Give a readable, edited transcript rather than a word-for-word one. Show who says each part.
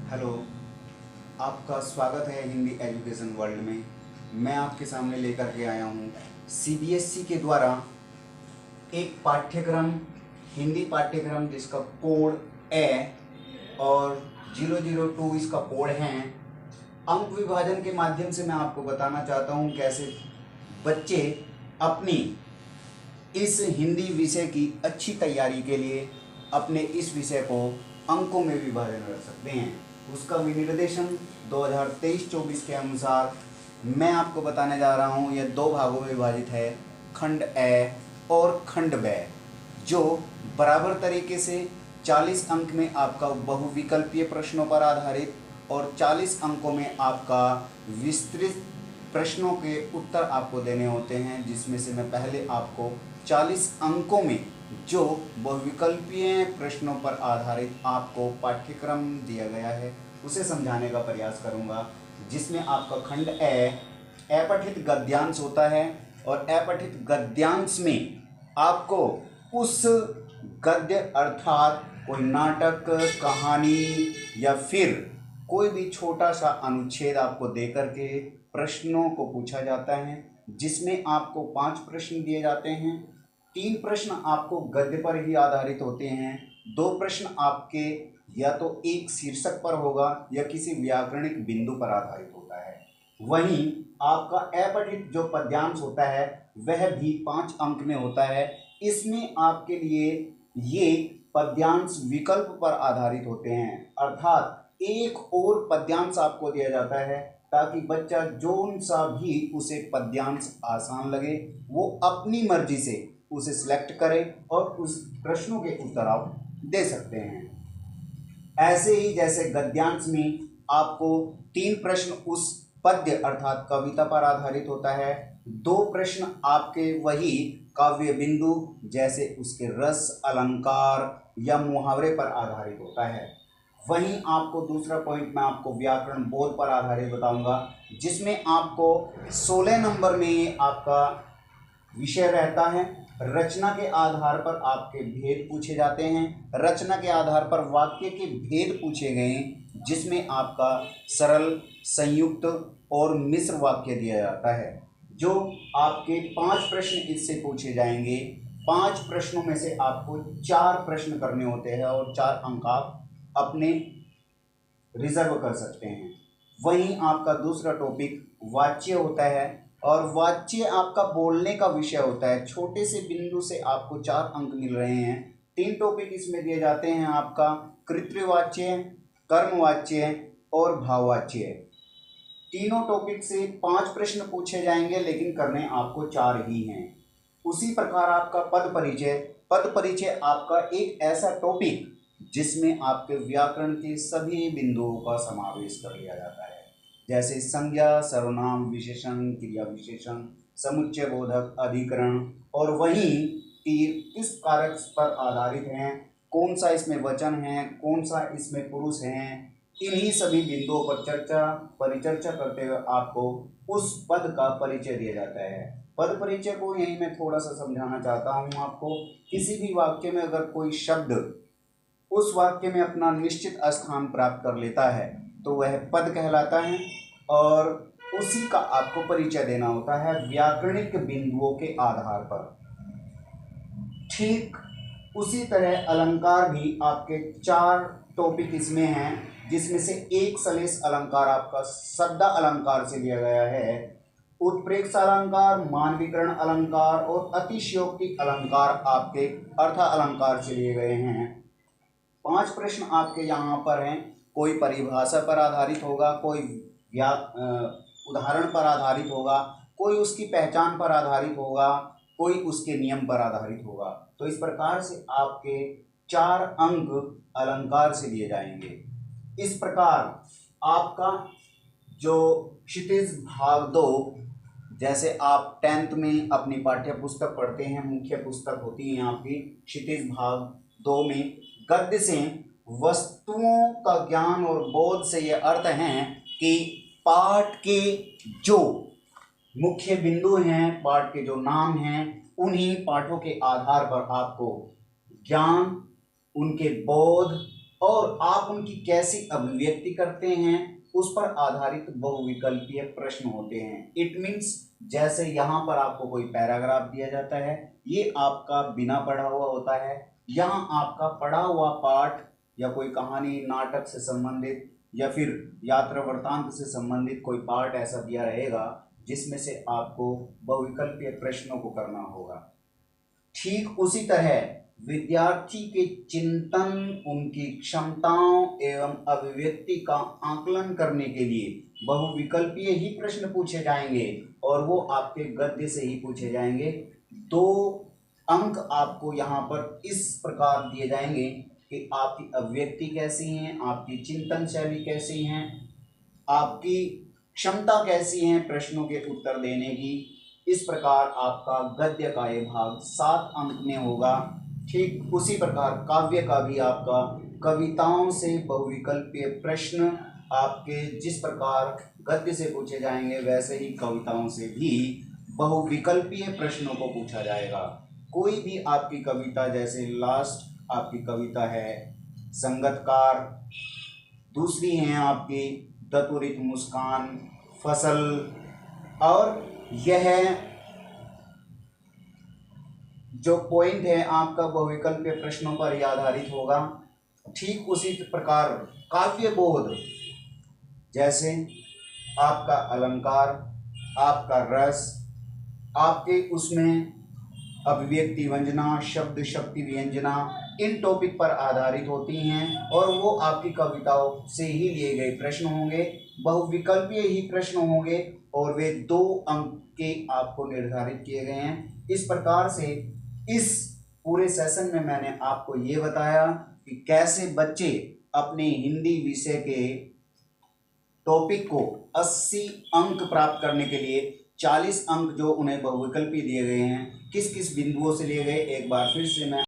Speaker 1: Hello. आपका स्वागत है हिंदी एजुकेशन वर्ल्ड में। मैं आपके सामने लेकर के आया हूँ सीबीएसई के द्वारा एक पाठ्यक्रम, हिंदी पाठ्यक्रम जिसका कोड ए और 002 इसका कोड है। अंक विभाजन के माध्यम से मैं आपको बताना चाहता हूँ कैसे बच्चे अपनी इस हिंदी विषय की अच्छी तैयारी के लिए अपने इस विषय को अंकों में विभाजन कर सकते हैं। उसका विनिर्देशन 2023-24 के अनुसार मैं आपको बताने जा रहा हूँ। यह दो भागों में विभाजित है, खंड ए और खंड ब, जो बराबर तरीके से 40 अंक में आपका बहुविकल्पीय प्रश्नों पर आधारित और 40 अंकों में आपका विस्तृत प्रश्नों के उत्तर आपको देने होते हैं, जिसमें से मैं पहले आपको 40 अंकों में जो बहुविकल्पीय प्रश्नों पर आधारित आपको पाठ्यक्रम दिया गया है उसे समझाने का प्रयास करूंगा। जिसमें आपका खंड ए पठित गद्यांश होता है और अपठित गद्यांश में आपको उस गद्य अर्थात कोई नाटक, कहानी या फिर कोई भी छोटा सा अनुच्छेद आपको देकर के प्रश्नों को पूछा जाता है, जिसमें आपको 5 प्रश्न दिए जाते हैं। 3 प्रश्न आपको गद्य पर ही आधारित होते हैं, 2 प्रश्न आपके या तो एक शीर्षक पर होगा या किसी व्याकरणिक बिंदु पर आधारित होता है। वहीं आपका अपठित जो पद्यांश होता है वह भी 5 अंक में होता है। इसमें आपके लिए ये पद्यांश विकल्प पर आधारित होते हैं, अर्थात एक और पद्यांश आपको दिया जाता है ताकि बच्चा जोन सा भी उसे पद्यांश आसान लगे वो अपनी मर्जी से उसे सिलेक्ट करे और उस प्रश्नों के उत्तर आप दे सकते हैं। ऐसे ही जैसे गद्यांश में आपको 3 प्रश्न उस पद्य अर्थात कविता पर आधारित होता है, 2 प्रश्न आपके वही काव्य बिंदु जैसे उसके रस, अलंकार या मुहावरे पर आधारित होता है। वहीं आपको दूसरा पॉइंट मैं आपको व्याकरण बोध पर आधारित बताऊंगा, जिसमें आपको 16 नंबर में आपका विषय रहता है। रचना के आधार पर आपके भेद पूछे जाते हैं, रचना के आधार पर वाक्य के भेद पूछे गए, जिसमें आपका सरल, संयुक्त और मिश्र वाक्य दिया जाता है। जो आपके 5 प्रश्न इससे पूछे जाएंगे। 5 प्रश्नों में से आपको 4 प्रश्न करने होते हैं और 4 अंक आप अपने रिजर्व कर सकते हैं। वहीं आपका दूसरा टॉपिक वाच्य होता है और वाच्य आपका बोलने का विषय होता है। छोटे से बिंदु से आपको 4 अंक मिल रहे हैं। 3 टॉपिक इसमें दिए जाते हैं, आपका कृतवाच्य, कर्मवाच्य और भाववाच्य। तीनों टॉपिक से 5 प्रश्न पूछे जाएंगे, लेकिन करने आपको 4 ही हैं। उसी प्रकार आपका पद परिचय आपका एक ऐसा टॉपिक जिसमें आपके व्याकरण के सभी बिंदुओं का समावेश कर लिया जाता है, जैसे संज्ञा, सर्वनाम, विशेषण, क्रिया विशेषण, समुच्चय बोधक, अधिकरण और वहीं तीर किस कारक पर आधारित हैं, कौन सा इसमें वचन है, कौन सा इसमें पुरुष है। इन्हीं सभी बिंदुओं पर परिचर्चा करते हुए आपको उस पद का परिचय दिया जाता है। पद परिचय को यही मैं थोड़ा सा समझाना चाहता हूँ आपको। किसी भी वाक्य में अगर कोई शब्द उस वाक्य में अपना निश्चित स्थान प्राप्त कर लेता है तो वह पद कहलाता है और उसी का आपको परिचय देना होता है व्याकरणिक बिंदुओं के आधार पर। ठीक उसी तरह अलंकार भी आपके 4 टॉपिक इसमें हैं, जिसमें से एक सलेश अलंकार आपका शब्द अलंकार से लिया गया है, उत्प्रेक्ष अलंकार, मानविकरण अलंकार और अतिशयोक्ति अलंकार आपके अर्थ अलंकार से लिए गए हैं। 5 प्रश्न आपके यहाँ पर हैं। कोई परिभाषा पर आधारित होगा, कोई उदाहरण पर आधारित होगा, कोई उसकी पहचान पर आधारित होगा, कोई उसके नियम पर आधारित होगा। तो इस प्रकार से आपके 4 अंक अलंकार से लिए जाएंगे। इस प्रकार आपका जो क्षितिज भाग 2, जैसे आप 10th में अपनी पाठ्य पुस्तक पढ़ते हैं, मुख्य पुस्तक होती है आपकी क्षितिज भाग 2 में गद्य से वस्तुओं का ज्ञान और बोध से ये अर्थ है कि पाठ के जो मुख्य बिंदु हैं, पाठ के जो नाम हैं, उन्हीं पाठों के आधार पर आपको ज्ञान, उनके बोध और आप उनकी कैसी अभिव्यक्ति करते हैं उस पर आधारित बहुविकल्पीय प्रश्न होते हैं। इट मीन्स जैसे यहाँ पर आपको कोई पैराग्राफ दिया जाता है, ये आपका बिना पढ़ा हुआ होता है। यहाँ आपका पढ़ा हुआ पाठ या कोई कहानी नाटक से संबंधित या फिर यात्रा वृत्तांत से संबंधित कोई पार्ट ऐसा दिया रहेगा जिसमें से आपको बहुविकल्पीय प्रश्नों को करना होगा। ठीक उसी तरह विद्यार्थी के चिंतन, उनकी क्षमताओं एवं अभिव्यक्ति का आकलन करने के लिए बहुविकल्पीय ही प्रश्न पूछे जाएंगे और वो आपके गद्य से ही पूछे जाएंगे। 2 अंक आपको यहाँ पर इस प्रकार दिए जाएंगे कि आपकी अभिव्यक्ति कैसी है, आपकी चिंतन शैली कैसी है, आपकी क्षमता कैसी है प्रश्नों के उत्तर देने की। इस प्रकार आपका गद्य का ये भाग 7 अंक में होगा। ठीक उसी प्रकार काव्य का भी आपका कविताओं से बहुविकल्पीय प्रश्न आपके जिस प्रकार गद्य से पूछे जाएंगे वैसे ही कविताओं से भी बहुविकल्पीय प्रश्नों को पूछा जाएगा। कोई भी आपकी कविता, जैसे लास्ट आपकी कविता है संगतकार, दूसरी हैं आपकी दत्वरित मुस्कान, फसल, और यह जो पॉइंट है आपका बहुविकल्पीय प्रश्नों पर ही आधारित होगा। ठीक उसी प्रकार काव्य बोध, जैसे आपका अलंकार, आपका रस, आपके उसमें अभिव्यक्ति व्यंजना, शब्द शक्ति व्यंजना, इन टॉपिक पर आधारित होती हैं और वो आपकी कविताओं से ही लिए गए प्रश्न होंगे, बहुविकल्पीय ही प्रश्न होंगे और वे 2 अंक के आपको निर्धारित किए गए हैं। इस प्रकार से इस पूरे सेशन में मैंने आपको ये बताया कि कैसे बच्चे अपने हिंदी विषय के टॉपिक को 80 अंक प्राप्त करने के लिए 40 अंक जो उन्हें बहुविकल्पी दिए गए हैं किस किस बिंदुओं से लिए गए, एक बार फिर से मैं